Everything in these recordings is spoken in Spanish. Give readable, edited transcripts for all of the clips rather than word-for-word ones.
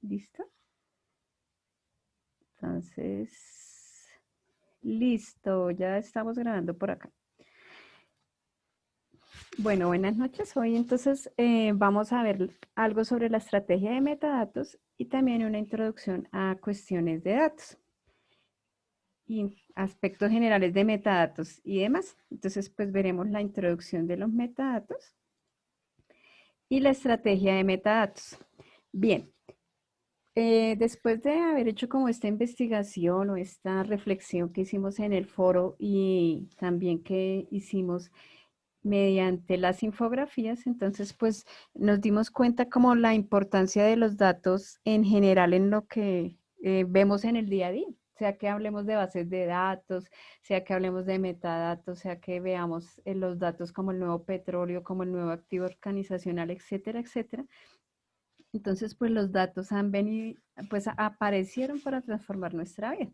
¿Listo? Entonces, listo, ya estamos grabando por acá. Bueno, buenas noches. Hoy entonces vamos a ver algo sobre la estrategia de metadatos y también una introducción a cuestiones de datos y aspectos generales de metadatos y demás. Entonces, pues veremos la introducción de los metadatos y la estrategia de metadatos. Bien, después de haber hecho como esta investigación o esta reflexión que hicimos en el foro y también que hicimos mediante las infografías, entonces pues nos dimos cuenta como la importancia de los datos en general en lo que vemos en el día a día, sea que hablemos de bases de datos, sea que hablemos de metadatos, sea que veamos los datos como el nuevo petróleo, como el nuevo activo organizacional, etcétera, etcétera. Entonces, pues los datos han venido, pues aparecieron para transformar nuestra vida.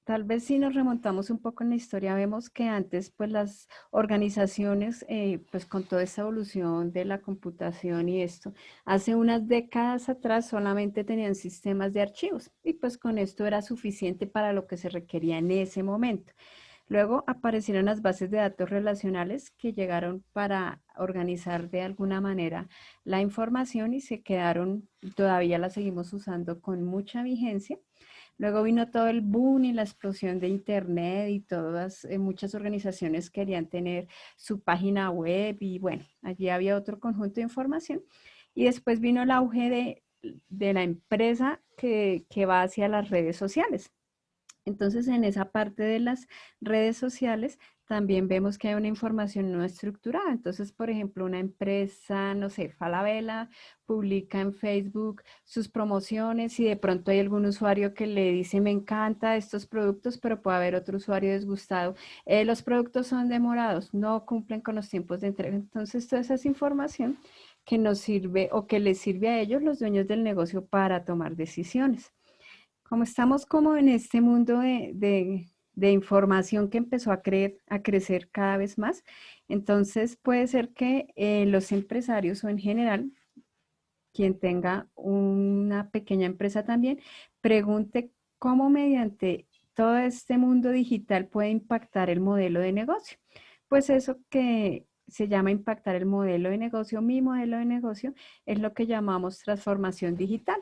Tal vez si nos remontamos un poco en la historia, vemos que antes, pues las organizaciones, pues con toda esta evolución de la computación y esto, hace unas décadas atrás solamente tenían sistemas de archivos y pues con esto era suficiente para lo que se requería en ese momento. Luego aparecieron las bases de datos relacionales que llegaron para organizar de alguna manera la información y se quedaron, todavía las seguimos usando con mucha vigencia. Luego vino todo el boom y la explosión de Internet y todas, muchas organizaciones querían tener su página web y bueno, allí había otro conjunto de información. Y después vino el auge de la empresa que va hacia las redes sociales. Entonces, en esa parte de las redes sociales también vemos que hay una información no estructurada. Entonces, por ejemplo, una empresa, no sé, Falabella, publica en Facebook sus promociones y de pronto hay algún usuario que le dice, me encanta estos productos, pero puede haber otro usuario disgustado. Los productos son demorados, no cumplen con los tiempos de entrega. Entonces, toda esa es información que nos sirve o que les sirve a ellos, los dueños del negocio, para tomar decisiones. Como estamos como en este mundo de información que empezó a crecer cada vez más, entonces puede ser que los empresarios o en general, quien tenga una pequeña empresa también, pregunte cómo mediante todo este mundo digital puede impactar el modelo de negocio. Pues eso que se llama impactar el modelo de negocio, mi modelo de negocio, es lo que llamamos transformación digital.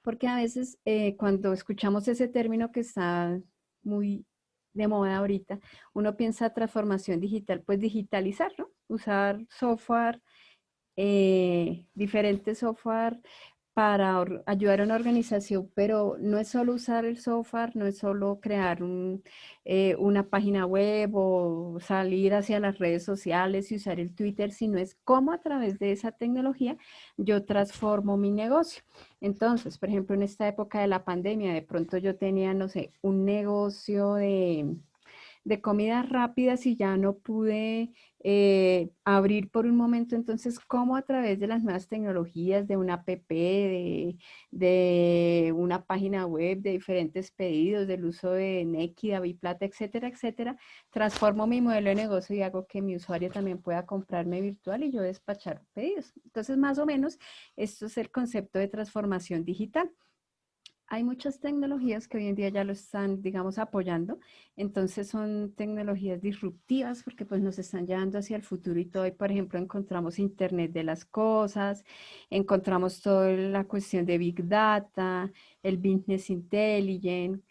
Porque a veces cuando escuchamos ese término que está muy de moda ahorita, uno piensa transformación digital, pues digitalizar, ¿no? Usar software, diferentes software para ayudar a una organización, pero no es solo usar el software, no es solo crear una página web o salir hacia las redes sociales y usar el Twitter, sino es cómo a través de esa tecnología yo transformo mi negocio. Entonces, por ejemplo, en esta época de la pandemia, de pronto yo tenía, no sé, un negocio de comidas rápidas y ya no pude abrir por un momento, entonces, ¿cómo a través de las nuevas tecnologías, de una app, de una página web, de diferentes pedidos, del uso de Nequi, Plata, etcétera, etcétera, transformo mi modelo de negocio y hago que mi usuario también pueda comprarme virtual y yo despachar pedidos? Entonces, más o menos, esto es el concepto de transformación digital. Hay muchas tecnologías que hoy en día ya lo están, digamos, apoyando. Entonces son tecnologías disruptivas porque pues nos están llevando hacia el futuro y todo. Y por ejemplo, encontramos Internet de las cosas, encontramos toda la cuestión de Big Data, el Business Intelligence,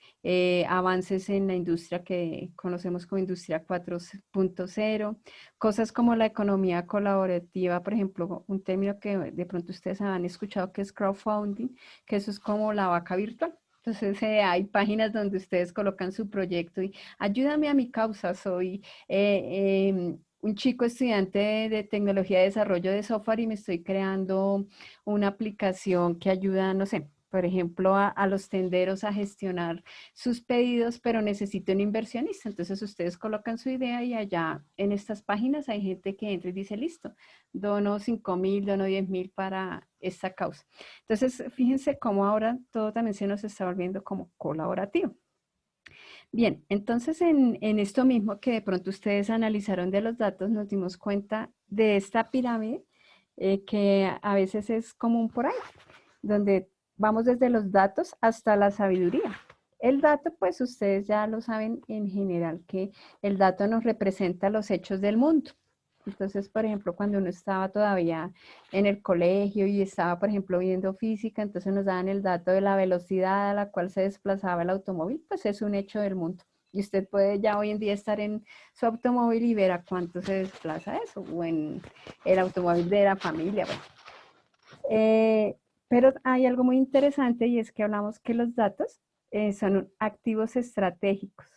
avances en la industria que conocemos como Industria 4.0, cosas como la economía colaborativa, por ejemplo, un término que de pronto ustedes han escuchado que es crowdfunding, que eso es como la vaca virtual. Entonces hay páginas donde ustedes colocan su proyecto y ayúdame a mi causa, soy un chico estudiante de tecnología de desarrollo de software y me estoy creando una aplicación que ayuda, no sé, por ejemplo, a los tenderos a gestionar sus pedidos, pero necesito un inversionista. Entonces ustedes colocan su idea y allá en estas páginas hay gente que entra y dice, listo, dono 5.000, dono 10.000 para esta causa. Entonces, fíjense cómo ahora todo también se nos está volviendo como colaborativo. Bien, entonces en esto mismo que de pronto ustedes analizaron de los datos, nos dimos cuenta de esta pirámide que a veces es común por ahí. donde vamos desde los datos hasta la sabiduría. El dato, pues ustedes ya lo saben en general, que el dato nos representa los hechos del mundo. Entonces, por ejemplo, cuando uno estaba todavía en el colegio y estaba, por ejemplo, viendo física, entonces nos daban el dato de la velocidad a la cual se desplazaba el automóvil, pues es un hecho del mundo. Y usted puede ya hoy en día estar en su automóvil y ver a cuánto se desplaza eso, o en el automóvil de la familia. Bueno. Pero hay algo muy interesante y es que hablamos que los datos son activos estratégicos.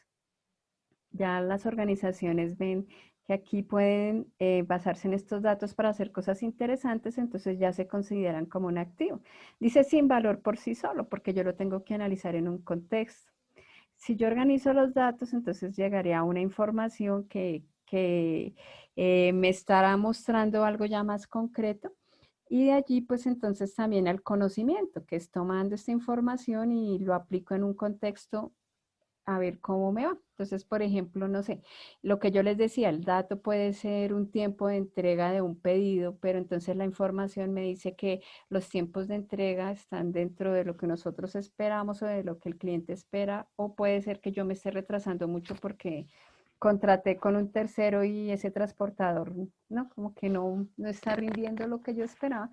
Ya las organizaciones ven que aquí pueden basarse en estos datos para hacer cosas interesantes, entonces ya se consideran como un activo. Dice sin valor por sí solo, porque yo lo tengo que analizar en un contexto. Si yo organizo los datos, entonces llegaré a una información que me estará mostrando algo ya más concreto. Y de allí, pues entonces también al conocimiento, que es tomando esta información y lo aplico en un contexto a ver cómo me va. Entonces, por ejemplo, no sé, lo que yo les decía, el dato puede ser un tiempo de entrega de un pedido, pero entonces la información me dice que los tiempos de entrega están dentro de lo que nosotros esperamos o de lo que el cliente espera, o puede ser que yo me esté retrasando mucho porque contraté con un tercero y ese transportador, no, como que no está rindiendo lo que yo esperaba.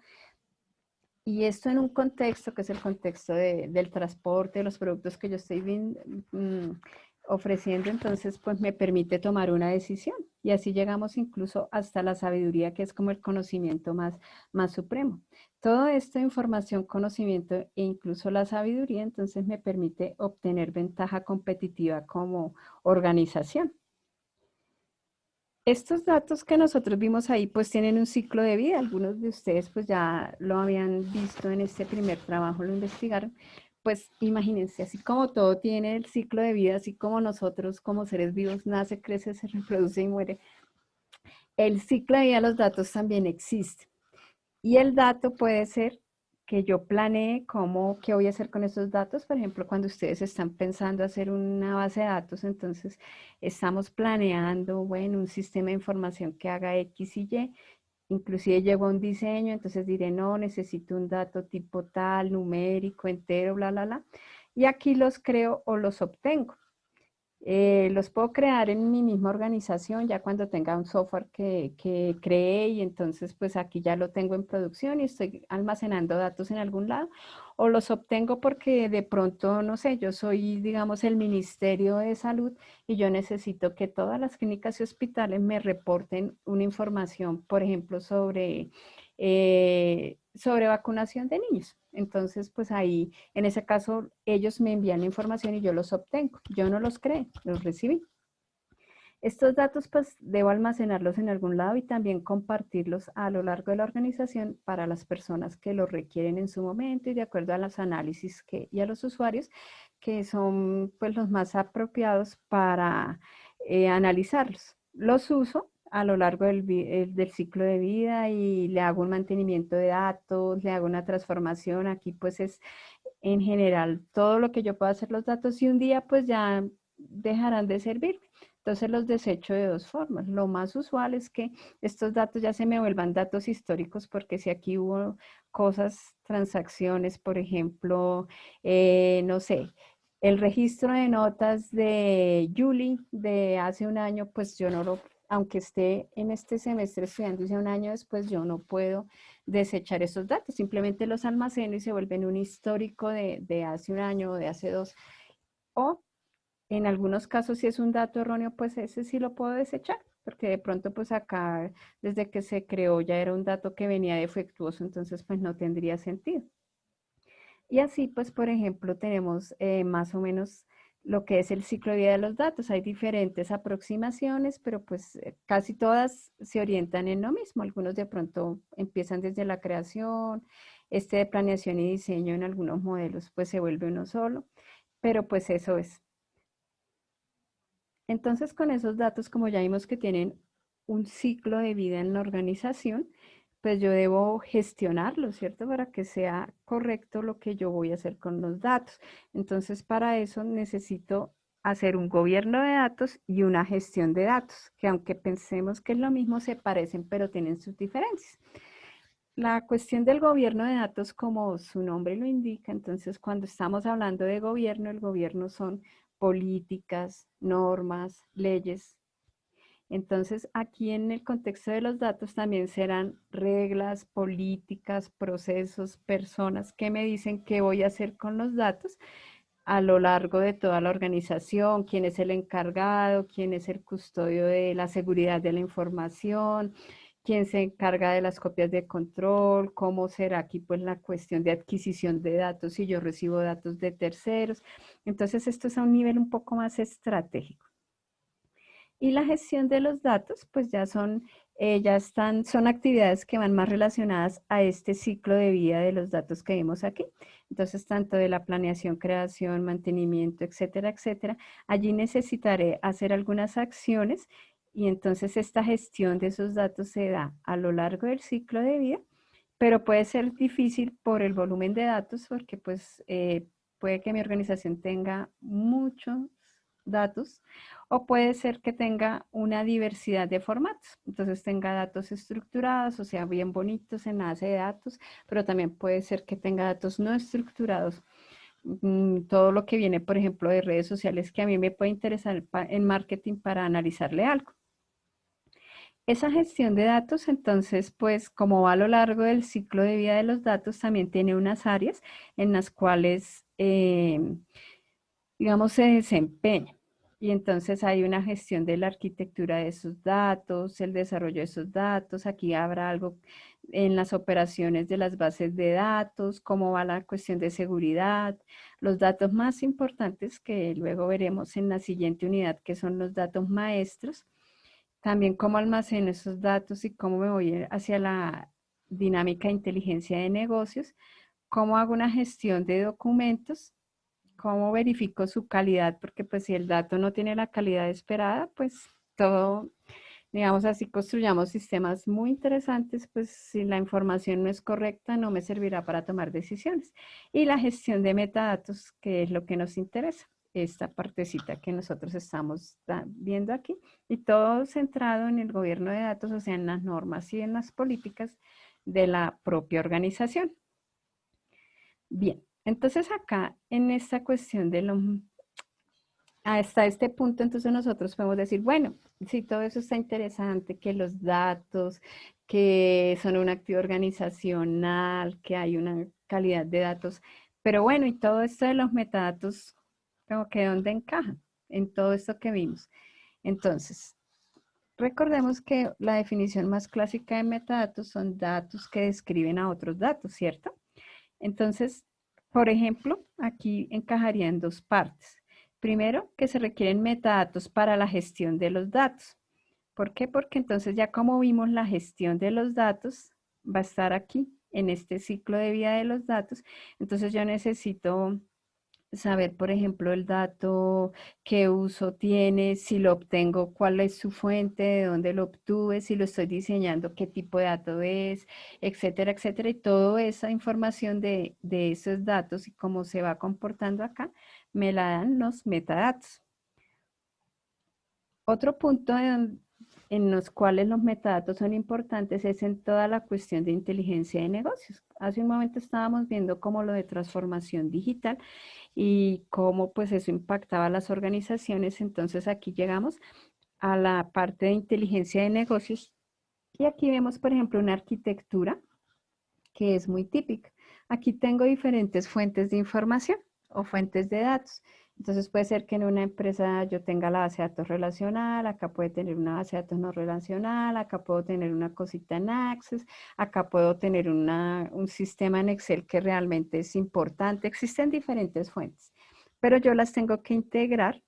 Y esto en un contexto que es el contexto del transporte, de los productos que yo estoy ofreciendo, entonces pues me permite tomar una decisión. Y así llegamos incluso hasta la sabiduría, que es como el conocimiento más supremo. Todo esto, información, conocimiento e incluso la sabiduría, entonces me permite obtener ventaja competitiva como organización. Estos datos que nosotros vimos ahí pues tienen un ciclo de vida. Algunos de ustedes pues ya lo habían visto en este primer trabajo, lo investigaron. Pues imagínense, así como todo tiene el ciclo de vida, así como nosotros como seres vivos nace, crece, se reproduce y muere, el ciclo de vida de los datos también existe. Y el dato puede ser que yo planee qué voy a hacer con esos datos. Por ejemplo, cuando ustedes están pensando hacer una base de datos, entonces estamos planeando, bueno, un sistema de información que haga X y Y. Inclusive llegó a un diseño, entonces diré, no, necesito un dato tipo tal, numérico, entero, bla, bla, bla. Y aquí los creo o los obtengo. Los puedo crear en mi misma organización ya cuando tenga un software que cree y entonces pues aquí ya lo tengo en producción y estoy almacenando datos en algún lado o los obtengo porque de pronto, no sé, yo soy digamos el Ministerio de Salud y yo necesito que todas las clínicas y hospitales me reporten una información, por ejemplo, sobre vacunación de niños. Entonces pues ahí en ese caso, ellos me envían la información y yo los obtengo. Yo no los creé, los recibí. Estos datos, pues, debo almacenarlos en algún lado y también compartirlos a lo largo de la organización para las personas que los requieren en su momento y de acuerdo a los análisis y a los usuarios que son, pues, los más apropiados para analizarlos. Los uso a lo largo del ciclo de vida y le hago un mantenimiento de datos, le hago una transformación. Aquí, pues, es en general todo lo que yo pueda hacer los datos y un día pues ya dejarán de servir. Entonces los desecho de dos formas. Lo más usual es que estos datos ya se me vuelvan datos históricos porque si aquí hubo cosas, transacciones, por ejemplo, no sé, el registro de notas de Julie de hace un año, pues yo no lo, aunque esté en este semestre estudiando y un año después, yo no puedo desechar esos datos, simplemente los almaceno y se vuelven un histórico de hace un año o de hace dos. O en algunos casos, si es un dato erróneo, pues ese sí lo puedo desechar, porque de pronto pues acá desde que se creó ya era un dato que venía defectuoso, entonces pues no tendría sentido. Y así pues, por ejemplo, tenemos más o menos lo que es el ciclo de vida de los datos. Hay diferentes aproximaciones, pero pues casi todas se orientan en lo mismo. Algunos de pronto empiezan desde la creación, este de planeación y diseño en algunos modelos pues se vuelve uno solo, pero pues eso es. Entonces con esos datos, como ya vimos que tienen un ciclo de vida en la organización, pues yo debo gestionarlo, ¿cierto? Para que sea correcto lo que yo voy a hacer con los datos. Entonces, para eso necesito hacer un gobierno de datos y una gestión de datos, que aunque pensemos que es lo mismo, se parecen, pero tienen sus diferencias. la cuestión del gobierno de datos, como su nombre lo indica, entonces cuando estamos hablando de gobierno, el gobierno son políticas, normas, leyes. Entonces, aquí en el contexto de los datos también serán reglas, políticas, procesos, personas que me dicen qué voy a hacer con los datos a lo largo de toda la organización, quién es el encargado, quién es el custodio de la seguridad de la información, quién se encarga de las copias de control, cómo será aquí pues la cuestión de adquisición de datos si yo recibo datos de terceros. Entonces, esto es a un nivel un poco más estratégico. Y la gestión de los datos, pues son actividades que van más relacionadas a este ciclo de vida de los datos que vimos aquí. Entonces, tanto de la planeación, creación, mantenimiento, etcétera, etcétera. Allí necesitaré hacer algunas acciones y entonces esta gestión de esos datos se da a lo largo del ciclo de vida, pero puede ser difícil por el volumen de datos porque pues puede que mi organización tenga muchos datos o puede ser que tenga una diversidad de formatos. Entonces tenga datos estructurados, o sea, bien bonitos en la base de datos, pero también puede ser que tenga datos no estructurados. Todo lo que viene, por ejemplo, de redes sociales que a mí me puede interesar en marketing para analizarle algo. Esa gestión de datos, entonces, pues como va a lo largo del ciclo de vida de los datos, también tiene unas áreas en las cuales, digamos, se desempeña. Y entonces hay una gestión de la arquitectura de esos datos, el desarrollo de esos datos. Aquí habrá algo en las operaciones de las bases de datos, cómo va la cuestión de seguridad, los datos más importantes que luego veremos en la siguiente unidad, que son los datos maestros. También cómo almaceno esos datos y cómo me voy hacia la dinámica de inteligencia de negocios, cómo hago una gestión de documentos, cómo verifico su calidad, porque pues si el dato no tiene la calidad esperada, pues todo, digamos así, construyamos sistemas muy interesantes, pues si la información no es correcta, no me servirá para tomar decisiones. Y la gestión de metadatos, que es lo que nos interesa, esta partecita que nosotros estamos viendo aquí, y todo centrado en el gobierno de datos, o sea, en las normas y en las políticas de la propia organización. Bien, entonces acá en esta cuestión de los hasta este punto, entonces nosotros podemos decir, bueno, si todo eso está interesante, que los datos, que son un activo organizacional, que hay una calidad de datos, pero bueno, y todo esto de los metadatos, como que dónde encajan en todo esto que vimos. Entonces, recordemos que la definición más clásica de metadatos son datos que describen a otros datos, ¿cierto? Entonces, por ejemplo, aquí encajaría en dos partes. Primero, que se requieren metadatos para la gestión de los datos. ¿Por qué? Porque entonces ya como vimos la gestión de los datos va a estar aquí en este ciclo de vida de los datos. Entonces yo necesito saber, por ejemplo, el dato, qué uso tiene, si lo obtengo, cuál es su fuente, de dónde lo obtuve, si lo estoy diseñando, qué tipo de dato es, etcétera, etcétera. Y toda esa información de esos datos y cómo se va comportando acá, me la dan los metadatos. Otro punto en los cuales los metadatos son importantes es en toda la cuestión de inteligencia de negocios. Hace un momento estábamos viendo como lo de transformación digital y cómo pues eso impactaba a las organizaciones. Entonces aquí llegamos a la parte de inteligencia de negocios y aquí vemos, por ejemplo, una arquitectura que es muy típica. Aquí tengo diferentes fuentes de información o fuentes de datos. Entonces puede ser que en una empresa yo tenga la base de datos relacional, acá puede tener una base de datos no relacional, acá puedo tener una cosita en Access, acá puedo tener un sistema en Excel que realmente es importante. Existen diferentes fuentes, pero yo las tengo que integrar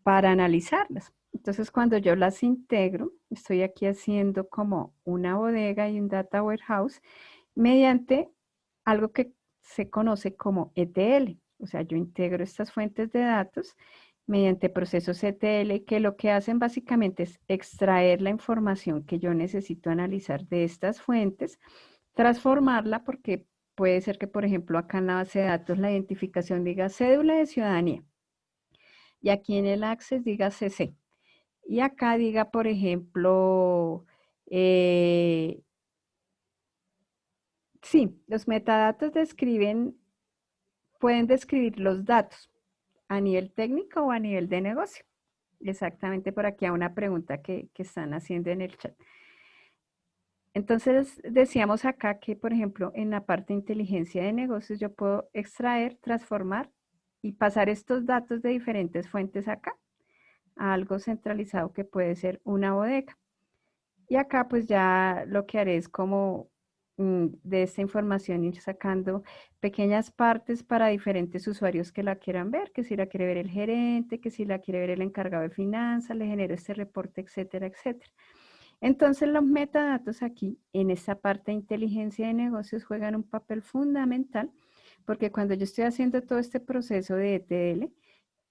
para analizarlas. Entonces, cuando yo las integro, estoy aquí haciendo como una bodega y un data warehouse mediante algo que se conoce como ETL. O sea, yo integro estas fuentes de datos mediante procesos ETL que lo que hacen básicamente es extraer la información que yo necesito analizar de estas fuentes, transformarla porque puede ser que, por ejemplo, acá en la base de datos la identificación diga cédula de ciudadanía y aquí en el Access diga CC. Y acá diga, por ejemplo, eh, Sí, los metadatos pueden describir los datos a nivel técnico o a nivel de negocio. Exactamente por aquí a una pregunta que están haciendo en el chat. Entonces, decíamos acá que, por ejemplo, en la parte de inteligencia de negocios, yo puedo extraer, transformar y pasar estos datos de diferentes fuentes acá a algo centralizado que puede ser una bodega. Y acá pues ya lo que haré es como de esta información ir sacando pequeñas partes para diferentes usuarios que la quieran ver, que si la quiere ver el gerente, que si la quiere ver el encargado de finanzas, le genero este reporte, etcétera, etcétera. Entonces los metadatos aquí en esta parte de inteligencia de negocios juegan un papel fundamental porque cuando yo estoy haciendo todo este proceso de ETL,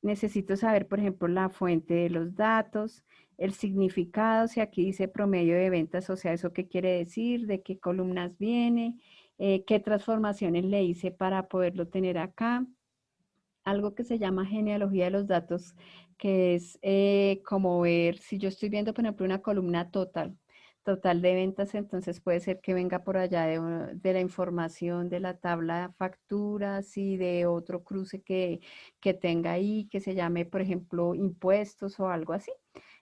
necesito saber, por ejemplo, la fuente de los datos, el significado, si aquí dice promedio de ventas, o sea, eso qué quiere decir, de qué columnas viene, qué transformaciones le hice para poderlo tener acá. Algo que se llama genealogía de los datos, que es como ver, si yo estoy viendo, por ejemplo, una columna total de ventas, entonces puede ser que venga por allá de la información de la tabla de facturas y de otro cruce que tenga ahí, que se llame, por ejemplo, impuestos o algo así.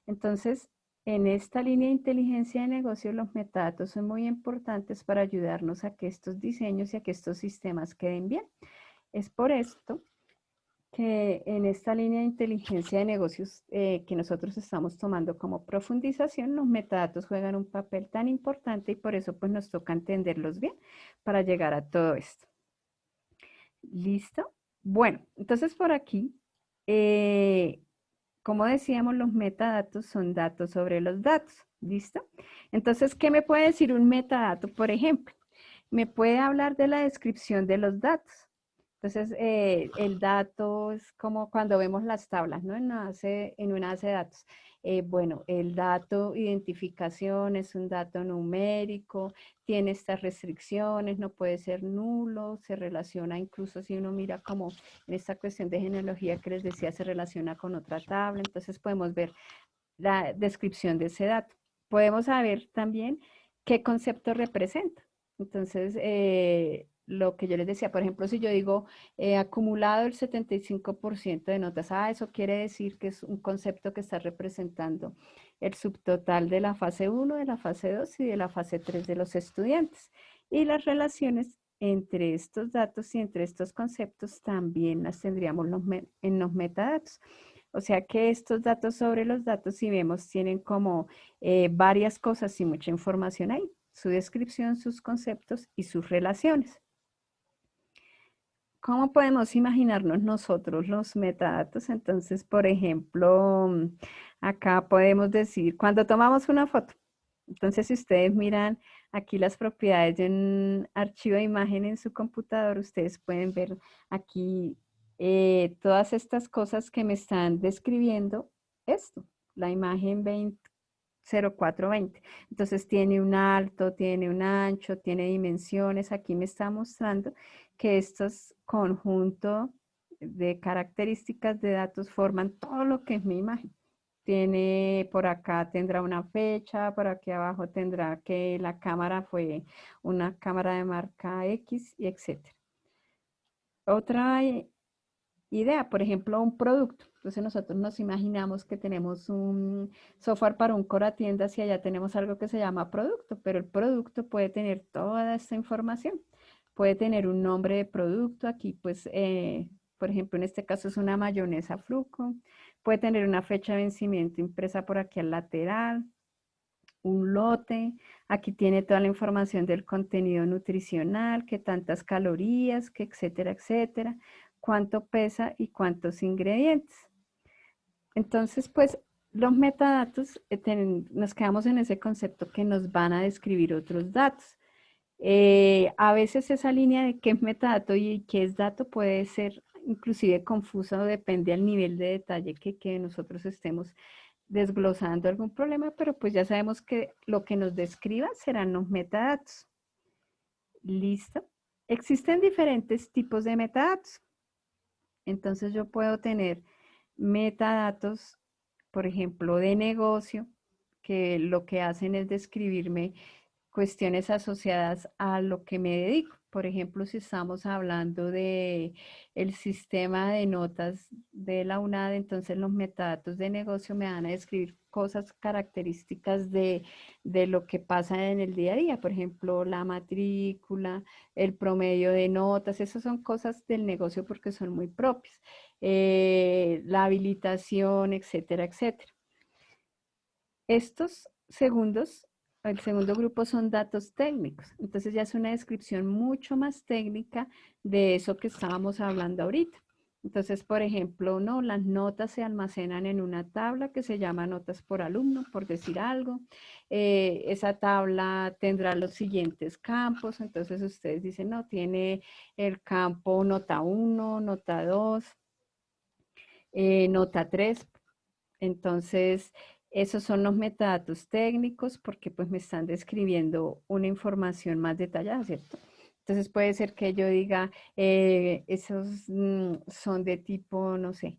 Entonces, en esta línea de inteligencia de negocios, los metadatos son muy importantes para ayudarnos a que estos diseños y a que estos sistemas queden bien. Es por esto que en esta línea de inteligencia de negocios que nosotros estamos tomando como profundización, los metadatos juegan un papel tan importante y por eso pues nos toca entenderlos bien para llegar a todo esto. ¿Listo? Bueno, entonces por aquí, como decíamos, los metadatos son datos sobre los datos. ¿Listo? Entonces, ¿qué me puede decir un metadato, por ejemplo? Me puede hablar de la descripción de los datos. Entonces, el dato es como cuando vemos las tablas, ¿no? En una base de datos. Bueno, el dato identificación es un dato numérico, tiene estas restricciones, no puede ser nulo, se relaciona incluso si uno mira como en esta cuestión de genealogía que les decía, se relaciona con otra tabla, entonces podemos ver la descripción de ese dato. Podemos saber también qué concepto representa. Entonces, lo que yo les decía, por ejemplo, si yo digo acumulado el 75% de notas, eso quiere decir que es un concepto que está representando el subtotal de la fase 1, de la fase 2 y de la fase 3 de los estudiantes. Y las relaciones entre estos datos y entre estos conceptos también las tendríamos en los metadatos. O sea que estos datos sobre los datos, si vemos, tienen como varias cosas y mucha información ahí. Su descripción, sus conceptos y sus relaciones. ¿Cómo podemos imaginarnos nosotros los metadatos? Entonces, por ejemplo, acá podemos decir, cuando tomamos una foto, entonces si ustedes miran aquí las propiedades de un archivo de imagen en su computador, ustedes pueden ver aquí todas estas cosas que me están describiendo esto, la imagen 0420. Entonces tiene un alto, tiene un ancho, tiene dimensiones. Aquí me está mostrando que estos conjuntos de características de datos forman todo lo que es mi imagen. Tiene por acá tendrá una fecha, por aquí abajo tendrá que la cámara fue una cámara de marca X y etcétera. Otra idea, por ejemplo, un producto. Entonces nosotros nos imaginamos que tenemos un software para un core tiendas y allá tenemos algo que se llama producto, pero el producto puede tener toda esta información. Puede tener un nombre de producto, aquí pues, por ejemplo, en este caso es una mayonesa Fruco. Puede tener una fecha de vencimiento impresa por aquí al lateral, un lote. Aquí tiene toda la información del contenido nutricional, que tantas calorías, que etcétera, etcétera, cuánto pesa y cuántos ingredientes. Entonces, pues los metadatos, nos quedamos en ese concepto que nos van a describir otros datos. A veces esa línea de qué es metadato y qué es dato puede ser inclusive confusa o depende del nivel de detalle que nosotros estemos desglosando algún problema, pero pues ya sabemos que lo que nos describa serán los metadatos. ¿Listo? Existen diferentes tipos de metadatos. Entonces yo puedo tener metadatos, por ejemplo, de negocio, que lo que hacen es describirme cuestiones asociadas a lo que me dedico. Por ejemplo, si estamos hablando de el sistema de notas de la UNAD, entonces los metadatos de negocio me van a describir cosas características de lo que pasa en el día a día. Por ejemplo, la matrícula, el promedio de notas, esas son cosas del negocio porque son muy propias. La habilitación, etcétera, etcétera. Estos segundos, el segundo grupo son datos técnicos. Entonces ya es una descripción mucho más técnica de eso que estábamos hablando ahorita. Entonces, por ejemplo, no, las notas se almacenan en una tabla que se llama notas por alumno, por decir algo. Esa tabla tendrá los siguientes campos. Entonces ustedes dicen, no, tiene el campo nota 1, nota 2, nota 3. Entonces, esos son los metadatos técnicos porque pues me están describiendo una información más detallada, ¿cierto? Entonces puede ser que yo diga, esos son de tipo, no sé,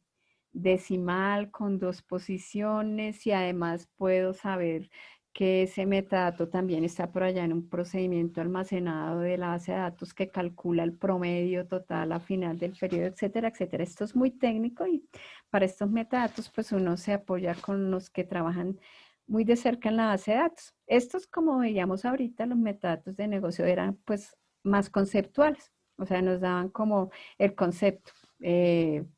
decimal con 2 posiciones y además puedo saber que ese metadato también está por allá en un procedimiento almacenado de la base de datos que calcula el promedio total a final del periodo, etcétera, etcétera. Esto es muy técnico y para estos metadatos, pues uno se apoya con los que trabajan muy de cerca en la base de datos. Estos, como veíamos ahorita, los metadatos de negocio eran pues más conceptuales, o sea, nos daban como el concepto,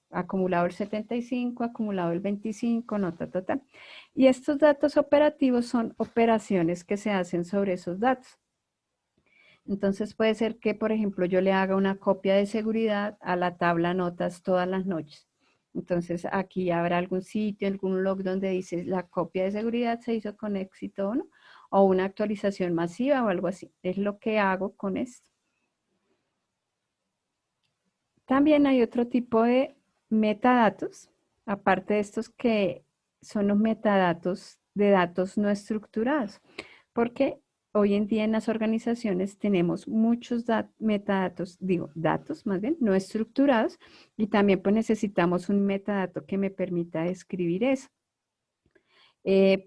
acumulado el 75, acumulado el 25, nota total. Y estos datos operativos son operaciones que se hacen sobre esos datos. Entonces puede ser que, por ejemplo, yo le haga una copia de seguridad a la tabla notas todas las noches. Entonces aquí habrá algún sitio, algún log donde dice la copia de seguridad se hizo con éxito o no, o una actualización masiva o algo así. Es lo que hago con esto. También hay otro tipo de metadatos, aparte de estos que son los metadatos de datos no estructurados, porque hoy en día en las organizaciones tenemos muchos metadatos, digo, datos más bien, no estructurados, y también pues necesitamos un metadato que me permita describir eso.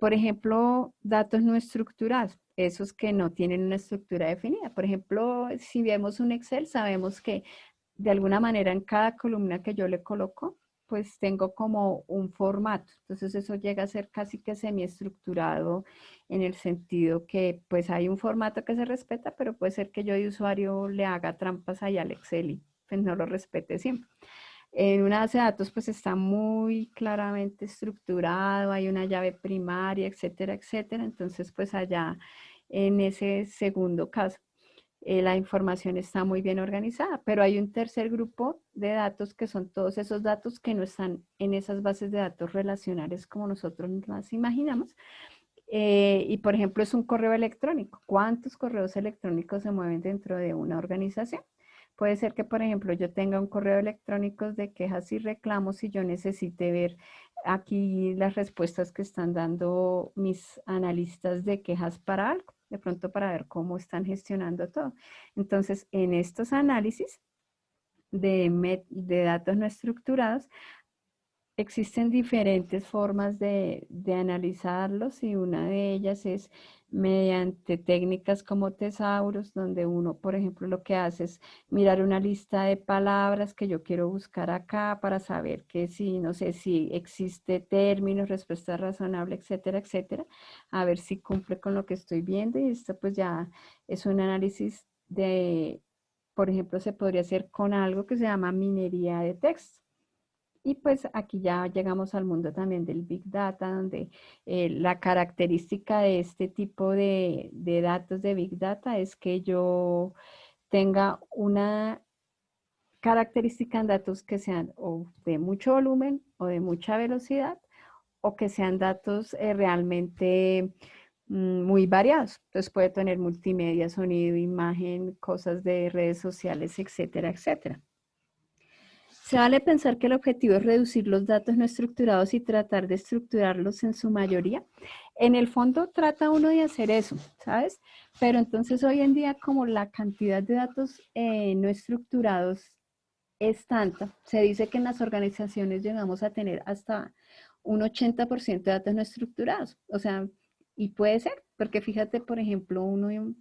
Por ejemplo, datos no estructurados, esos que no tienen una estructura definida. Por ejemplo, si vemos un Excel, sabemos que de alguna manera en cada columna que yo le coloco, pues tengo como un formato. Entonces eso llega a ser casi que semiestructurado en el sentido que pues hay un formato que se respeta, pero puede ser que yo de usuario le haga trampas ahí al Excel y pues no lo respete siempre. En una base de datos pues está muy claramente estructurado, hay una llave primaria, etcétera, etcétera. Entonces pues allá en ese segundo caso la información está muy bien organizada, pero hay un tercer grupo de datos que son todos esos datos que no están en esas bases de datos relacionales como nosotros las imaginamos. Y por ejemplo es un correo electrónico. ¿Cuántos correos electrónicos se mueven dentro de una organización? Puede ser que, por ejemplo, yo tenga un correo electrónico de quejas y reclamos y yo necesite ver aquí las respuestas que están dando mis analistas de quejas para algo, de pronto para ver cómo están gestionando todo. Entonces, en estos análisis de datos no estructurados, existen diferentes formas de analizarlos y una de ellas es mediante técnicas como tesauros, donde uno, por ejemplo, lo que hace es mirar una lista de palabras que yo quiero buscar acá para saber que si, no sé, si existe términos, respuesta razonable, etcétera, etcétera, a ver si cumple con lo que estoy viendo y esto pues ya es un análisis de, por ejemplo, se podría hacer con algo que se llama minería de texto. Y pues aquí ya llegamos al mundo también del Big Data, donde la característica de este tipo de datos de Big Data es que yo tenga una característica en datos que sean o de mucho volumen o de mucha velocidad o que sean datos realmente muy variados. Entonces puede tener multimedia, sonido, imagen, cosas de redes sociales, etcétera, etcétera. Se vale pensar que el objetivo es reducir los datos no estructurados y tratar de estructurarlos en su mayoría. En el fondo trata uno de hacer eso, ¿sabes? Pero entonces hoy en día como la cantidad de datos no estructurados es tanta, se dice que en las organizaciones llegamos a tener hasta un 80% de datos no estructurados. O sea, y puede ser, porque fíjate, por ejemplo,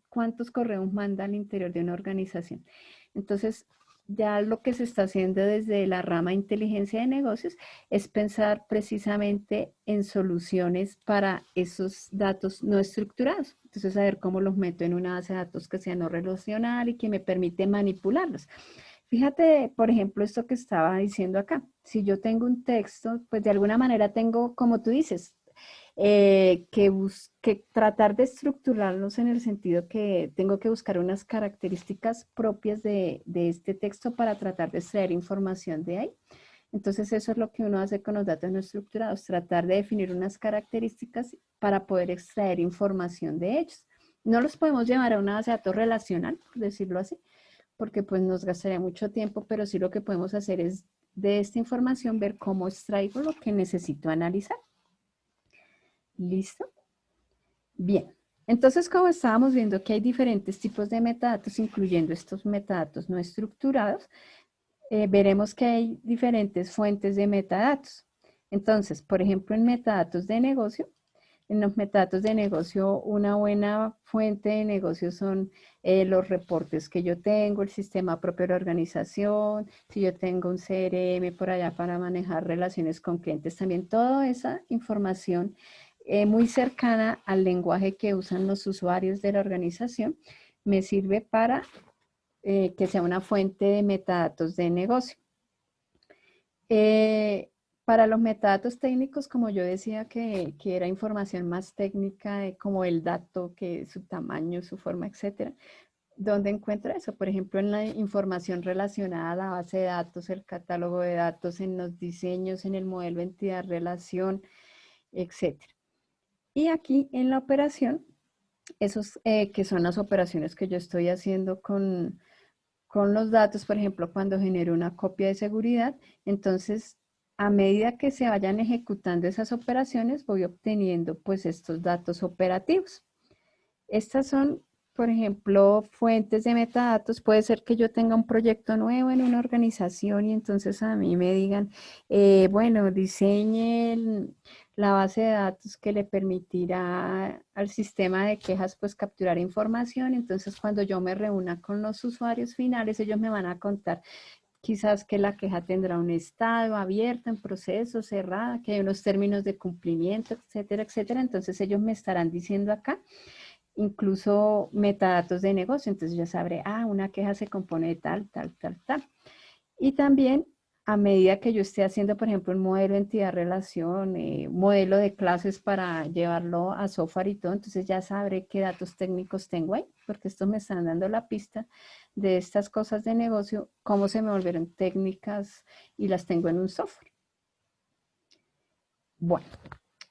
cuántos correos manda al interior de una organización. Entonces, ya lo que se está haciendo desde la rama de inteligencia de negocios es pensar precisamente en soluciones para esos datos no estructurados. Entonces, saber cómo los meto en una base de datos que sea no relacional y que me permite manipularlos. Fíjate, por ejemplo, esto que estaba diciendo acá. Si yo tengo un texto, pues de alguna manera tengo, como tú dices, que tratar de estructurarlos en el sentido que tengo que buscar unas características propias de este texto para tratar de extraer información de ahí. Entonces eso es lo que uno hace con los datos no estructurados, tratar de definir unas características para poder extraer información de ellos. No los podemos llevar a una base de datos relacional, por decirlo así, porque pues nos gastaría mucho tiempo, pero sí lo que podemos hacer es de esta información ver cómo extraigo lo que necesito analizar. ¿Listo? Bien. Entonces, como estábamos viendo que hay diferentes tipos de metadatos, incluyendo estos metadatos no estructurados, veremos que hay diferentes fuentes de metadatos. Entonces, por ejemplo, en metadatos de negocio, en los metadatos de negocio, una buena fuente de negocio son los reportes que yo tengo, el sistema propio de la organización, si yo tengo un CRM por allá para manejar relaciones con clientes, también toda esa información muy cercana al lenguaje que usan los usuarios de la organización me sirve para que sea una fuente de metadatos de negocio. Para los metadatos técnicos, como yo decía que era información más técnica, de como el dato, que su tamaño, su forma, etcétera, ¿dónde encuentro eso? Por ejemplo, en la información relacionada a la base de datos, el catálogo de datos, en los diseños, en el modelo entidad relación, etcétera. Y aquí en la operación, esos que son las operaciones que yo estoy haciendo con los datos, por ejemplo, cuando genero una copia de seguridad, entonces a medida que se vayan ejecutando esas operaciones, voy obteniendo pues estos datos operativos. Estas son, por ejemplo, fuentes de metadatos. Puede ser que yo tenga un proyecto nuevo en una organización y entonces a mí me digan, bueno, diseñe la base de datos que le permitirá al sistema de quejas pues capturar información. Entonces cuando yo me reúna con los usuarios finales, ellos me van a contar quizás que la queja tendrá un estado abierto, en proceso, cerrada, que hay unos términos de cumplimiento, etcétera, etcétera. Entonces ellos me estarán diciendo acá incluso metadatos de negocio. Entonces ya sabré, una queja se compone de tal, tal, tal, tal. Y también a medida que yo esté haciendo, por ejemplo, un modelo de entidad-relación, modelo de clases para llevarlo a software y todo, entonces ya sabré qué datos técnicos tengo ahí, porque estos me están dando la pista de estas cosas de negocio, cómo se me volvieron técnicas y las tengo en un software. Bueno,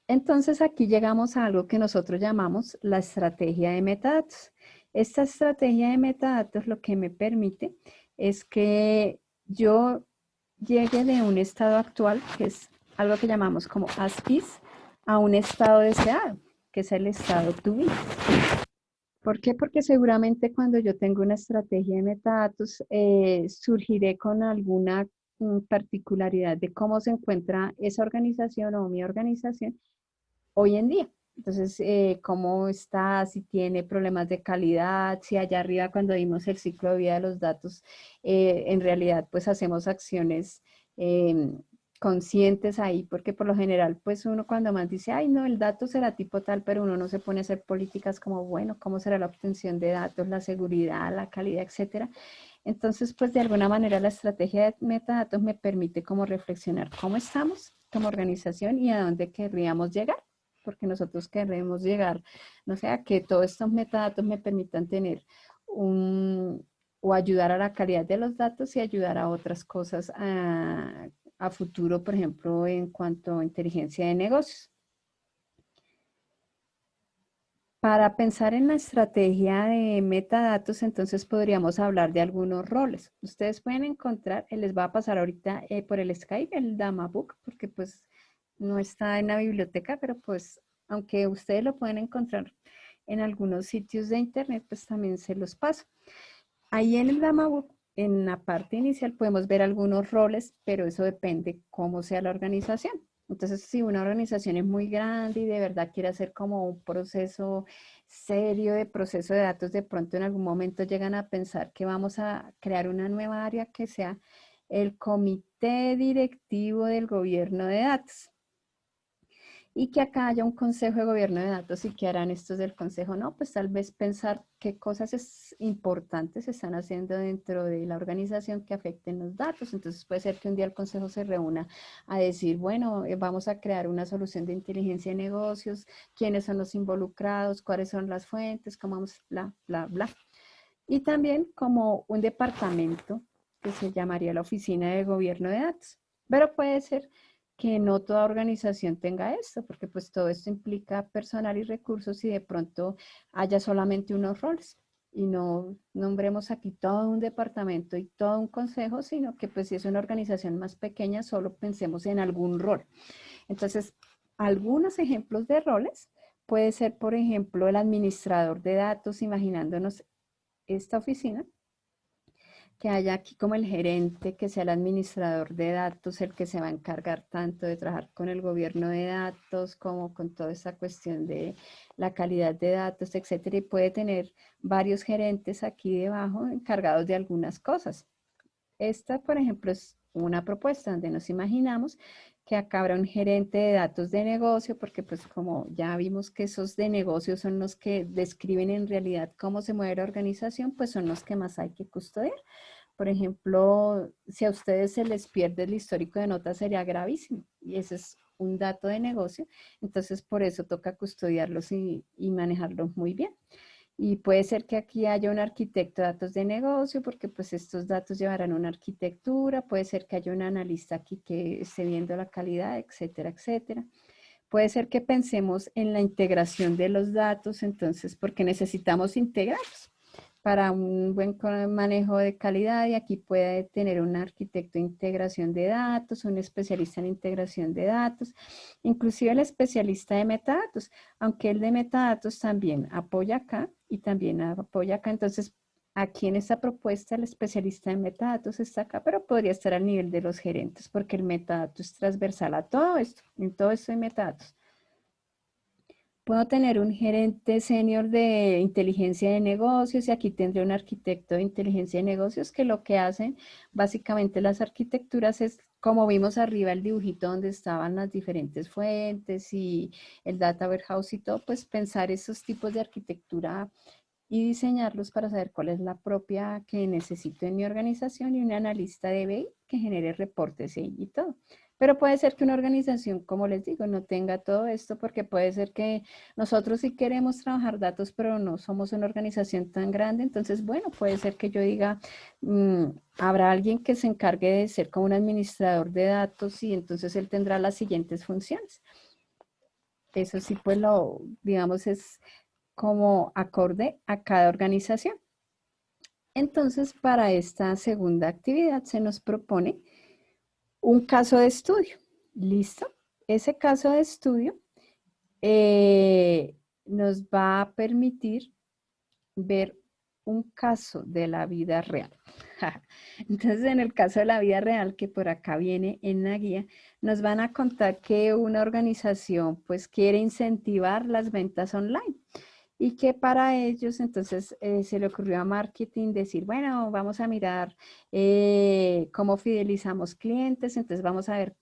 entonces aquí llegamos a algo que nosotros llamamos la estrategia de metadatos. Esta estrategia de metadatos lo que me permite es que yo llegue de un estado actual, que es algo que llamamos como as is, a un estado deseado, que es el estado to be. ¿Por qué? Porque seguramente cuando yo tengo una estrategia de metadatos, surgiré con alguna particularidad de cómo se encuentra esa organización o mi organización hoy en día. Entonces, cómo está, si tiene problemas de calidad, si allá arriba cuando vimos el ciclo de vida de los datos, en realidad pues hacemos acciones conscientes ahí, porque por lo general pues uno cuando más dice, ay no, el dato será tipo tal, pero uno no se pone a hacer políticas como, bueno, ¿cómo será la obtención de datos, la seguridad, la calidad, etcétera? Entonces, pues de alguna manera la estrategia de metadatos me permite como reflexionar cómo estamos como organización y a dónde querríamos llegar, porque nosotros queremos llegar, no sé, a que todos estos metadatos me permitan tener o ayudar a la calidad de los datos y ayudar a otras cosas a futuro, por ejemplo, en cuanto a inteligencia de negocios. Para pensar en la estrategia de metadatos, entonces podríamos hablar de algunos roles. Ustedes pueden encontrar, les va a pasar ahorita por el Skype, el Damabook, porque pues no está en la biblioteca, pero pues aunque ustedes lo pueden encontrar en algunos sitios de internet, pues también se los paso. Ahí en el Damabook, en la parte inicial podemos ver algunos roles, pero eso depende cómo sea la organización. Entonces, si una organización es muy grande y de verdad quiere hacer como un proceso serio de proceso de datos, de pronto en algún momento llegan a pensar que vamos a crear una nueva área que sea el comité directivo del gobierno de datos. Y que acá haya un consejo de gobierno de datos. ¿Y qué harán estos del consejo? No, pues tal vez pensar qué cosas importantes se están haciendo dentro de la organización que afecten los datos. Entonces puede ser que un día el consejo se reúna a decir, bueno, vamos a crear una solución de inteligencia de negocios, quiénes son los involucrados, cuáles son las fuentes, cómo vamos, bla, bla, bla. Y también como un departamento que se llamaría la Oficina de Gobierno de Datos. Pero puede ser que no toda organización tenga esto, porque pues todo esto implica personal y recursos y de pronto haya solamente unos roles y no nombremos aquí todo un departamento y todo un consejo, sino que pues si es una organización más pequeña, solo pensemos en algún rol. Entonces, algunos ejemplos de roles puede ser, por ejemplo, el administrador de datos, imaginándonos esta oficina, que haya aquí como el gerente, que sea el administrador de datos, el que se va a encargar tanto de trabajar con el gobierno de datos como con toda esa cuestión de la calidad de datos, etcétera, y puede tener varios gerentes aquí debajo encargados de algunas cosas. Esta, por ejemplo, es una propuesta donde nos imaginamos que acá habrá un gerente de datos de negocio, porque pues como ya vimos que esos de negocio son los que describen en realidad cómo se mueve la organización, pues son los que más hay que custodiar. Por ejemplo, si a ustedes se les pierde el histórico de notas sería gravísimo y ese es un dato de negocio, entonces por eso toca custodiarlos y manejarlos muy bien. Y puede ser que aquí haya un arquitecto de datos de negocio, porque pues estos datos llevarán una arquitectura, puede ser que haya un analista aquí que esté viendo la calidad, etcétera, etcétera. Puede ser que pensemos en la integración de los datos, entonces, porque necesitamos integrarlos para un buen manejo de calidad y aquí puede tener un arquitecto de integración de datos, un especialista en integración de datos, inclusive el especialista de metadatos, aunque el de metadatos también apoya acá y también apoya acá, entonces aquí en esta propuesta el especialista en metadatos está acá, pero podría estar al nivel de los gerentes porque el metadato es transversal a todo esto, en todo esto hay metadatos. Puedo tener un gerente senior de inteligencia de negocios y aquí tendré un arquitecto de inteligencia de negocios que lo que hacen básicamente las arquitecturas es como vimos arriba el dibujito donde estaban las diferentes fuentes y el data warehouse y todo, pues pensar esos tipos de arquitectura y diseñarlos para saber cuál es la propia que necesito en mi organización y un analista de BI que genere reportes y todo. Pero puede ser que una organización, como les digo, no tenga todo esto porque puede ser que nosotros sí queremos trabajar datos, pero no somos una organización tan grande. Entonces, bueno, puede ser que yo diga, habrá alguien que se encargue de ser como un administrador de datos y entonces él tendrá las siguientes funciones. Eso sí, pues lo, digamos, es como acorde a cada organización. Entonces, para esta segunda actividad se nos propone un caso de estudio. ¿Listo? Ese caso de estudio nos va a permitir ver un caso de la vida real. Entonces, en el caso de la vida real, que por acá viene en la guía, nos van a contar que una organización pues quiere incentivar las ventas online y que para ellos entonces se le ocurrió a marketing decir, bueno, vamos a mirar cómo fidelizamos clientes, entonces vamos a ver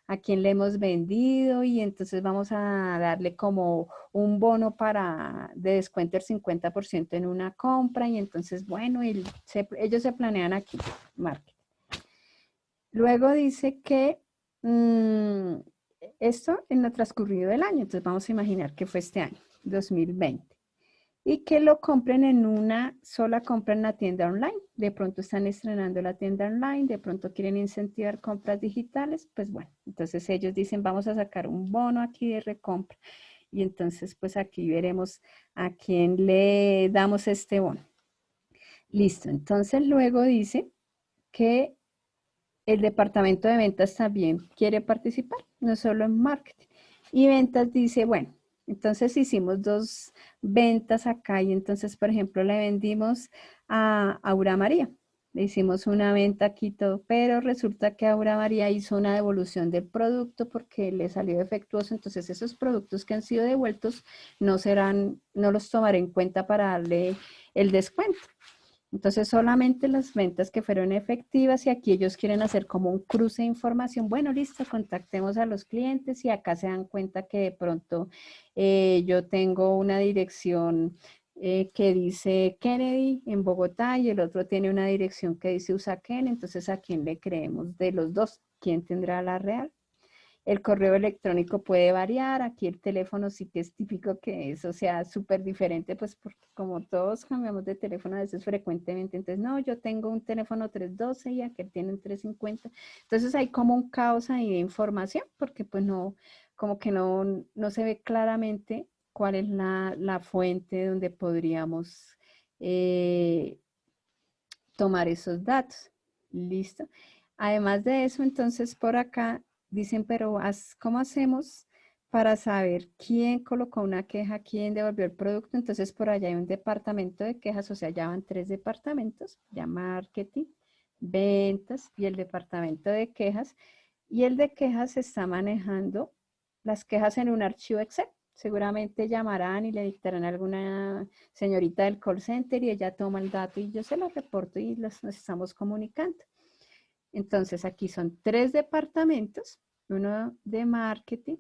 a quién le hemos vendido y entonces vamos a darle como un bono para de descuento del 50% en una compra y entonces, bueno, ellos se planean aquí, marketing. Luego dice que esto en lo transcurrido del año, entonces vamos a imaginar que fue este año, 2020, y que lo compren en una sola compra en la tienda online. De pronto están estrenando la tienda online, de pronto quieren incentivar compras digitales, pues bueno, entonces ellos dicen vamos a sacar un bono aquí de recompra y entonces pues aquí veremos a quién le damos este bono. Listo, entonces luego dice que el departamento de ventas también quiere participar, no solo en marketing. Y ventas dice, bueno, entonces hicimos dos ventas acá y entonces, por ejemplo, le vendimos a Aura María. Le hicimos una venta aquí todo, pero resulta que Aura María hizo una devolución del producto porque le salió defectuoso, entonces esos productos que han sido devueltos no los tomaré en cuenta para darle el descuento. Entonces solamente las ventas que fueron efectivas y aquí ellos quieren hacer como un cruce de información. Bueno, listo, contactemos a los clientes y acá se dan cuenta que de pronto yo tengo una dirección que dice Kennedy en Bogotá y el otro tiene una dirección que dice Usaquén. Entonces, ¿a quién le creemos de los dos? ¿Quién tendrá la real? El correo electrónico puede variar, aquí el teléfono sí que es típico que eso sea súper diferente, pues porque como todos cambiamos de teléfono a veces frecuentemente, entonces no, yo tengo un teléfono 312 y aquel tiene un 350, entonces hay como un caos ahí de información, porque pues no, como que no se ve claramente cuál es la fuente donde podríamos eh, tomar esos datos. Listo. Además de eso, entonces por acá dicen, pero ¿cómo hacemos para saber quién colocó una queja, quién devolvió el producto? Entonces por allá hay un departamento de quejas, o sea, ya van 3 departamentos, ya marketing, ventas y el departamento de quejas. Y el de quejas está manejando las quejas en un archivo Excel. Seguramente llamarán y le dictarán a alguna señorita del call center y ella toma el dato y yo se lo reporto y nos estamos comunicando. Entonces aquí son 3 departamentos, uno de marketing,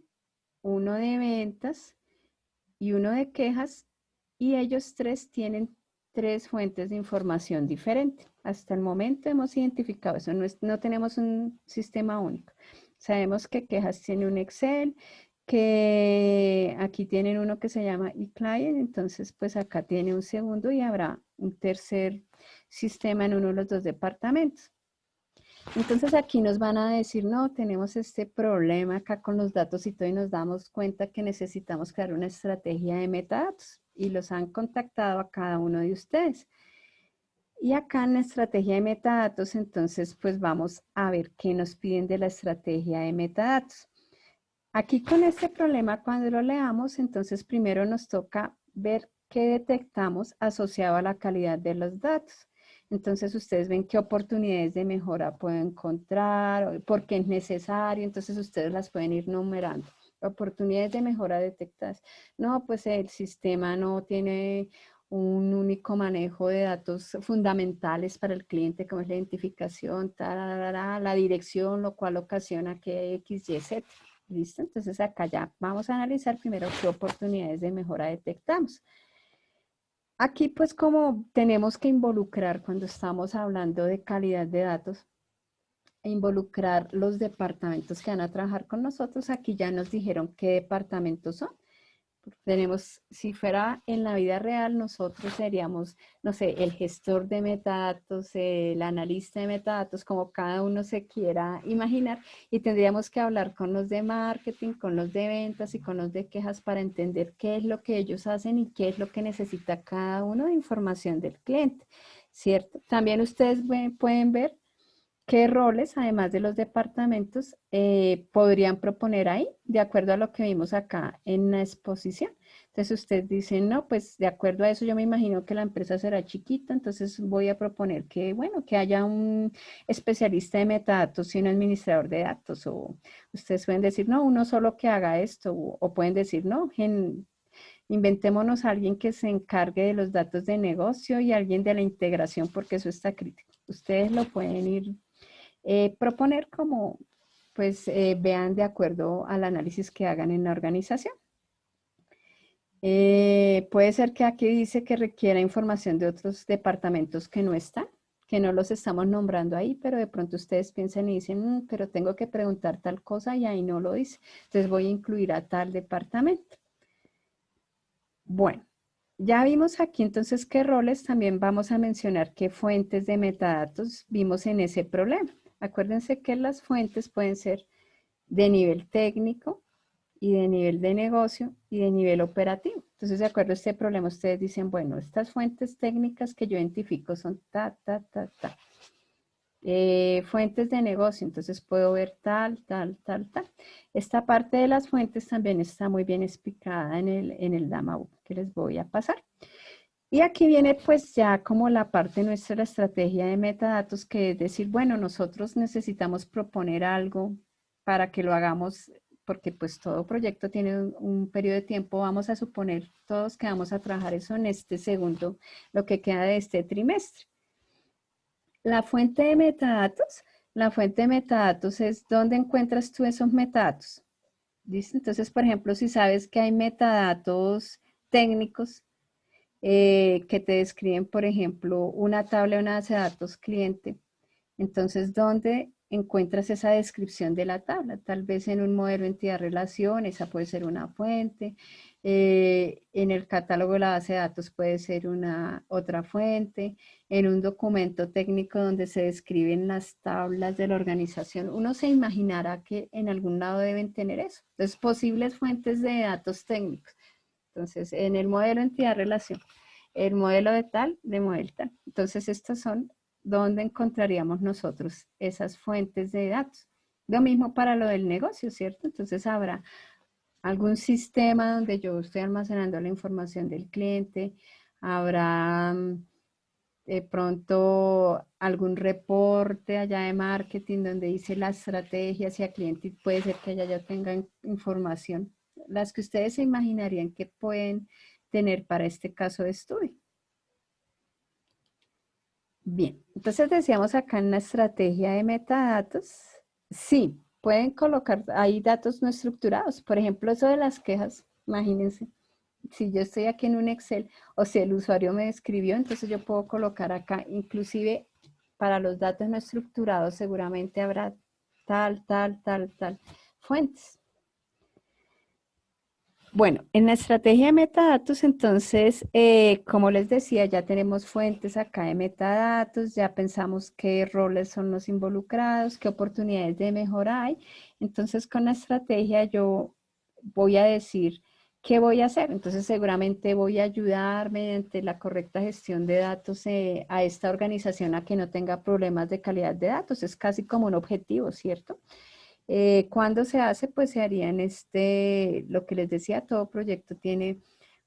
uno de ventas y uno de quejas y ellos 3 tienen 3 fuentes de información diferentes. Hasta el momento hemos identificado eso, no tenemos un sistema único. Sabemos que quejas tiene un Excel, que aquí tienen uno que se llama eClient, entonces pues acá tiene un segundo y habrá un tercer sistema en uno de los 2 departamentos. Entonces aquí nos van a decir, no, tenemos este problema acá con los datos y todo y nos damos cuenta que necesitamos crear una estrategia de metadatos y los han contactado a cada uno de ustedes. Y acá en la estrategia de metadatos, entonces pues vamos a ver qué nos piden de la estrategia de metadatos. Aquí con este problema, cuando lo leamos, entonces primero nos toca ver qué detectamos asociado a la calidad de los datos. Entonces ustedes ven qué oportunidades de mejora pueden encontrar, por qué es necesario, entonces ustedes las pueden ir numerando. Oportunidades de mejora detectadas. No, pues el sistema no tiene un único manejo de datos fundamentales para el cliente, como es la identificación, la dirección, lo cual ocasiona que X, Y, Z. ¿Listo? Entonces acá ya vamos a analizar primero qué oportunidades de mejora detectamos. Aquí pues como tenemos que involucrar cuando estamos hablando de calidad de datos, involucrar los departamentos que van a trabajar con nosotros, aquí ya nos dijeron qué departamentos son. Tenemos, si fuera en la vida real, nosotros seríamos, no sé, el gestor de metadatos, el analista de metadatos, como cada uno se quiera imaginar, y tendríamos que hablar con los de marketing, con los de ventas y con los de quejas para entender qué es lo que ellos hacen y qué es lo que necesita cada uno de información del cliente, ¿cierto? También ustedes pueden ver qué roles, además de los departamentos, podrían proponer ahí, de acuerdo a lo que vimos acá en la exposición. Entonces ustedes dicen, no, pues de acuerdo a eso yo me imagino que la empresa será chiquita, entonces voy a proponer que, bueno, que haya un especialista de metadatos y un administrador de datos. O ustedes pueden decir, no, uno solo que haga esto, o pueden decir, no, inventémonos a alguien que se encargue de los datos de negocio y alguien de la integración, porque eso está crítico. Ustedes lo pueden ir proponer como, pues, vean de acuerdo al análisis que hagan en la organización. Puede ser que aquí dice que requiera información de otros departamentos que no están, que no los estamos nombrando ahí, pero de pronto ustedes piensan y dicen, pero tengo que preguntar tal cosa y ahí no lo dice. Entonces voy a incluir a tal departamento. Bueno, ya vimos aquí entonces qué roles, también vamos a mencionar qué fuentes de metadatos vimos en ese problema. Acuérdense que las fuentes pueden ser de nivel técnico y de nivel de negocio y de nivel operativo. Entonces, de acuerdo a este problema, ustedes dicen, bueno, estas fuentes técnicas que yo identifico son ta, ta, ta, ta. Fuentes de negocio, entonces puedo ver tal, tal, tal, tal. Esta parte de las fuentes también está muy bien explicada en el DAMA que les voy a pasar. Y aquí viene pues ya como la parte nuestra, la estrategia de metadatos, que es decir, bueno, nosotros necesitamos proponer algo para que lo hagamos, porque pues todo proyecto tiene un periodo de tiempo, vamos a suponer todos que vamos a trabajar eso en este segundo, lo que queda de este trimestre. La fuente de metadatos, la fuente de metadatos es donde encuentras tú esos metadatos. ¿Listo? Entonces, por ejemplo, si sabes que hay metadatos técnicos, que te describen, por ejemplo, una tabla de una base de datos cliente. Entonces, ¿dónde encuentras esa descripción de la tabla? Tal vez en un modelo entidad-relación, esa puede ser una fuente. En el catálogo de la base de datos puede ser una otra fuente. En un documento técnico donde se describen las tablas de la organización, uno se imaginará que en algún lado deben tener eso. Entonces, posibles fuentes de datos técnicos. Entonces, en el modelo entidad-relación, el modelo de tal, de modelo tal. Entonces, estas son donde encontraríamos nosotros esas fuentes de datos. Lo mismo para lo del negocio, ¿cierto? Entonces, habrá algún sistema donde yo estoy almacenando la información del cliente, habrá de pronto algún reporte allá de marketing donde dice la estrategia hacia cliente y puede ser que allá ya tengan información, las que ustedes se imaginarían que pueden tener para este caso de estudio. Bien, entonces decíamos acá en la estrategia de metadatos, sí, pueden colocar ahí datos no estructurados, por ejemplo, eso de las quejas, imagínense. Si yo estoy aquí en un Excel o si el usuario me escribió, entonces yo puedo colocar acá, inclusive para los datos no estructurados seguramente habrá tal fuentes. Bueno, en la estrategia de metadatos, entonces, como les decía, ya tenemos fuentes acá de metadatos, ya pensamos qué roles son los involucrados, qué oportunidades de mejora hay. Entonces, con la estrategia yo voy a decir qué voy a hacer. Entonces, seguramente voy a ayudar mediante la correcta gestión de datos a esta organización a que no tenga problemas de calidad de datos. Es casi como un objetivo, ¿cierto? ¿Cuándo se hace? Pues se haría en lo que les decía, todo proyecto tiene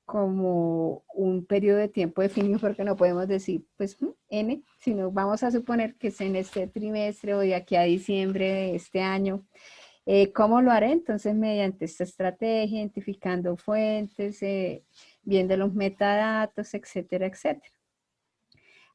como un periodo de tiempo definido porque no podemos decir, pues, N, sino vamos a suponer que es en este trimestre o de aquí a diciembre de este año. ¿Cómo lo haré? Entonces, mediante esta estrategia, identificando fuentes, viendo los metadatos, etcétera, etcétera.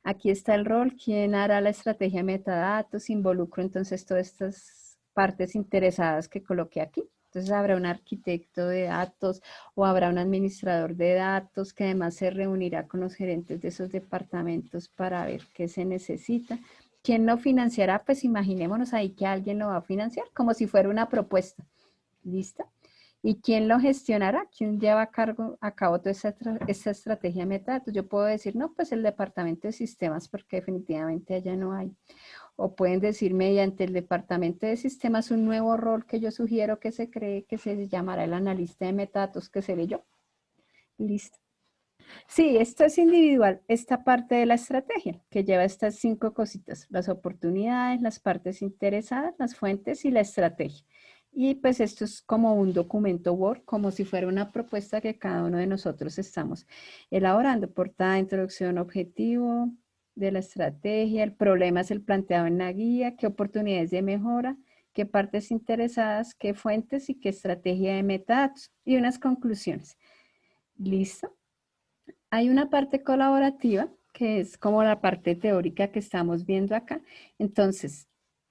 Aquí está el rol, quién hará la estrategia de metadatos, involucro entonces todas estas partes interesadas que coloqué aquí. Entonces habrá un arquitecto de datos o habrá un administrador de datos que además se reunirá con los gerentes de esos departamentos para ver qué se necesita. ¿Quién lo financiará? Pues imaginémonos ahí que alguien lo va a financiar como si fuera una propuesta. ¿Lista? ¿Y quién lo gestionará? ¿Quién lleva a cabo toda esa estrategia de metadatos? Yo puedo decir, no, pues el departamento de sistemas, porque definitivamente allá no hay. O pueden decir mediante el departamento de sistemas un nuevo rol que yo sugiero que se cree que se llamará el analista de metadatos, que seré yo. Listo. Sí, esto es individual, esta parte de la estrategia, que lleva estas 5 cositas, las oportunidades, las partes interesadas, las fuentes y la estrategia. Y pues esto es como un documento Word, como si fuera una propuesta que cada uno de nosotros estamos elaborando. Portada, introducción, objetivo de la estrategia, el problema es el planteado en la guía, qué oportunidades de mejora, qué partes interesadas, qué fuentes y qué estrategia de metadatos y unas conclusiones. ¿Listo? Hay una parte colaborativa que es como la parte teórica que estamos viendo acá. Entonces,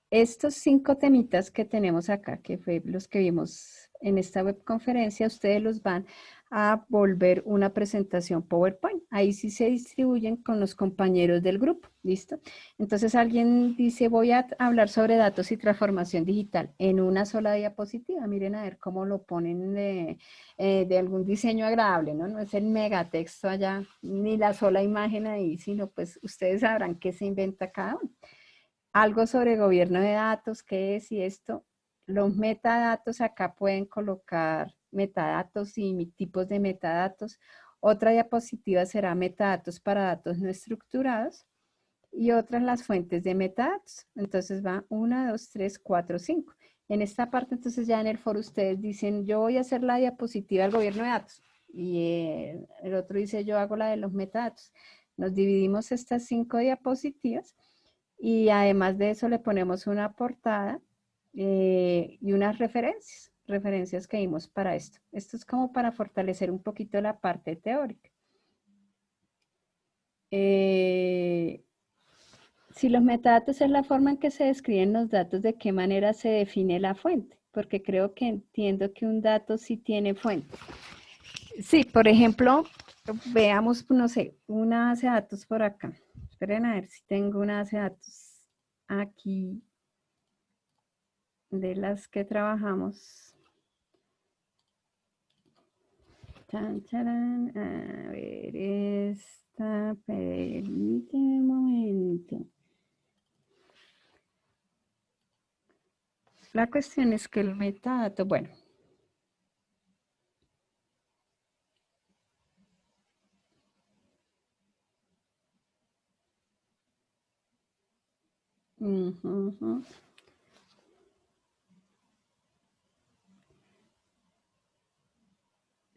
estos 5 temitas que tenemos acá, que fue los que vimos en esta webconferencia, ustedes los van a volver una presentación PowerPoint. Ahí sí se distribuyen con los compañeros del grupo, ¿listo? Entonces alguien dice, voy a hablar sobre datos y transformación digital en una sola diapositiva. Miren a ver cómo lo ponen de algún diseño agradable, ¿no? No es el megatexto allá, ni la sola imagen ahí, sino pues ustedes sabrán qué se inventa cada uno. Algo sobre gobierno de datos, qué es y esto. Los metadatos, acá pueden colocar metadatos y tipos de metadatos. Otra diapositiva será metadatos para datos no estructurados y otras las fuentes de metadatos. Entonces va 1, 2, 3, 4, 5. En esta parte, entonces ya en el foro ustedes dicen, yo voy a hacer la diapositiva del gobierno de datos. y el otro dice yo hago la de los metadatos. Nos dividimos estas 5 diapositivas y además de eso le ponemos una portada y unas referencias que vimos para esto. Esto es como para fortalecer un poquito la parte teórica. Si los metadatos es la forma en que se describen los datos, ¿de qué manera se define la fuente? Porque creo que entiendo que un dato sí tiene fuente. Sí, por ejemplo, veamos, no sé, una base de datos por acá. Esperen a ver si tengo una base de datos aquí de las que trabajamos. Chan, charán. A ver, esta, permíteme un momento. La cuestión es que el metadato, bueno.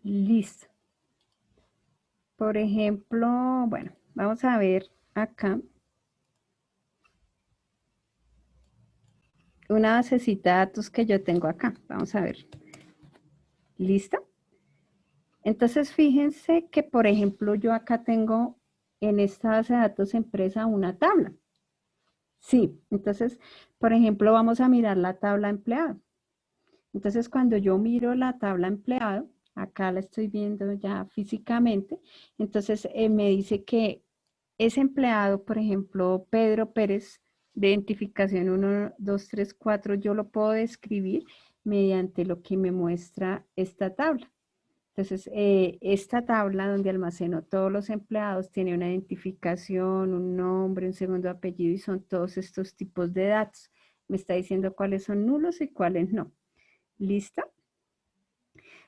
Listo. Por ejemplo, bueno, vamos a ver acá una basecita de datos que yo tengo acá. Vamos a ver. ¿Listo? Entonces, fíjense que, por ejemplo, yo acá tengo en esta base de datos empresa una tabla. Sí, entonces, por ejemplo, vamos a mirar la tabla empleado. Entonces, cuando yo miro la tabla empleado, acá la estoy viendo ya físicamente, entonces me dice que ese empleado, por ejemplo, Pedro Pérez, de identificación 1, 2, 3, 4, yo lo puedo describir mediante lo que me muestra esta tabla. Entonces, esta tabla donde almaceno todos los empleados tiene una identificación, un nombre, un segundo apellido y son todos estos tipos de datos. Me está diciendo cuáles son nulos y cuáles no. ¿Listo?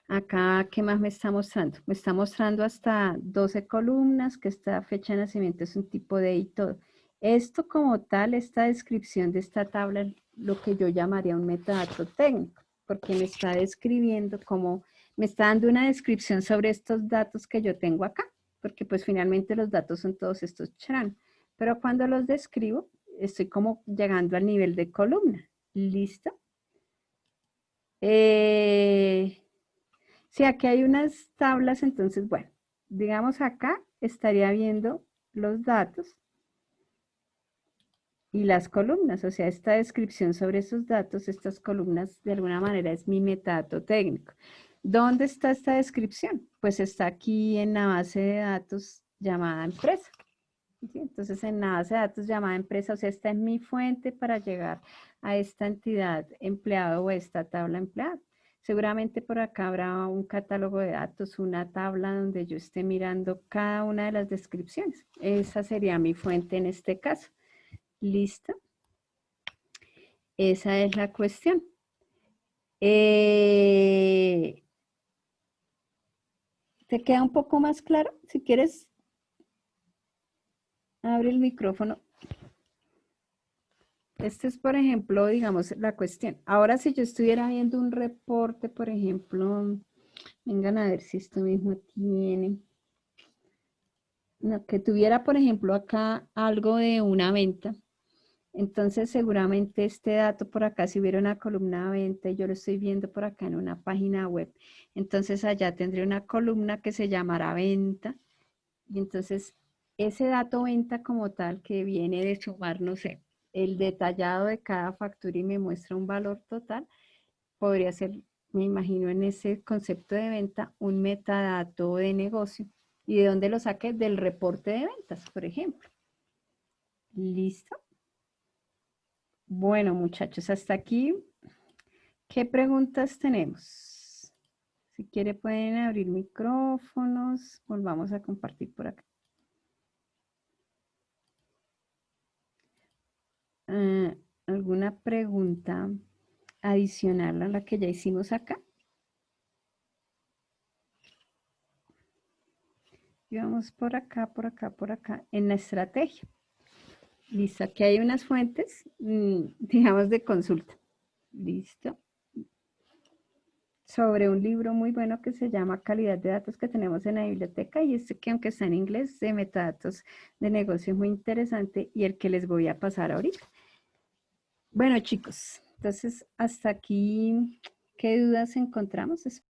Acá, ¿qué más me está mostrando? Me está mostrando hasta 12 columnas, que esta fecha de nacimiento es un tipo de y todo. Esto como tal, esta descripción de esta tabla, es lo que yo llamaría un metadato técnico, porque me está describiendo como, me está dando una descripción sobre estos datos que yo tengo acá, porque pues finalmente los datos son todos estos chan. Pero cuando los describo, estoy como llegando al nivel de columna. ¿Listo? Si aquí hay unas tablas, entonces, bueno, digamos acá estaría viendo los datos y las columnas, o sea, esta descripción sobre esos datos, estas columnas, de alguna manera es mi metadato técnico. ¿Dónde está esta descripción? Pues está aquí en la base de datos llamada empresa. ¿Sí? Entonces, en la base de datos llamada empresa, o sea, esta es mi fuente para llegar a esta entidad empleado o esta tabla empleada. Seguramente por acá habrá un catálogo de datos, una tabla donde yo esté mirando cada una de las descripciones. Esa sería mi fuente en este caso. ¿Listo? Esa es la cuestión. ¿Te queda un poco más claro? Si quieres, abre el micrófono. Este es, por ejemplo, digamos, la cuestión. Ahora, si yo estuviera viendo un reporte, por ejemplo, vengan a ver si esto mismo tiene. No, que tuviera, por ejemplo, acá algo de una venta. Entonces, seguramente este dato por acá, si hubiera una columna de venta, y yo lo estoy viendo por acá en una página web, entonces allá tendría una columna que se llamará venta. Y entonces, ese dato venta como tal que viene de sumar, no sé, el detallado de cada factura y me muestra un valor total, podría ser, me imagino, en ese concepto de venta, un metadato de negocio. ¿Y de dónde lo saqué? Del reporte de ventas, por ejemplo. ¿Listo? Bueno, muchachos, hasta aquí. ¿Qué preguntas tenemos? Si quiere pueden abrir micrófonos. Volvamos a compartir por acá. ¿Alguna pregunta adicional a la que ya hicimos acá? Y vamos por acá, por acá, por acá, en la estrategia. Listo, aquí hay unas fuentes, digamos, de consulta. Listo. sobre un libro muy bueno que se llama Calidad de datos que tenemos en la biblioteca y este que aunque está en inglés, de metadatos de negocio es muy interesante y el que les voy a pasar ahorita. Bueno, chicos, entonces hasta aquí, ¿qué dudas encontramos?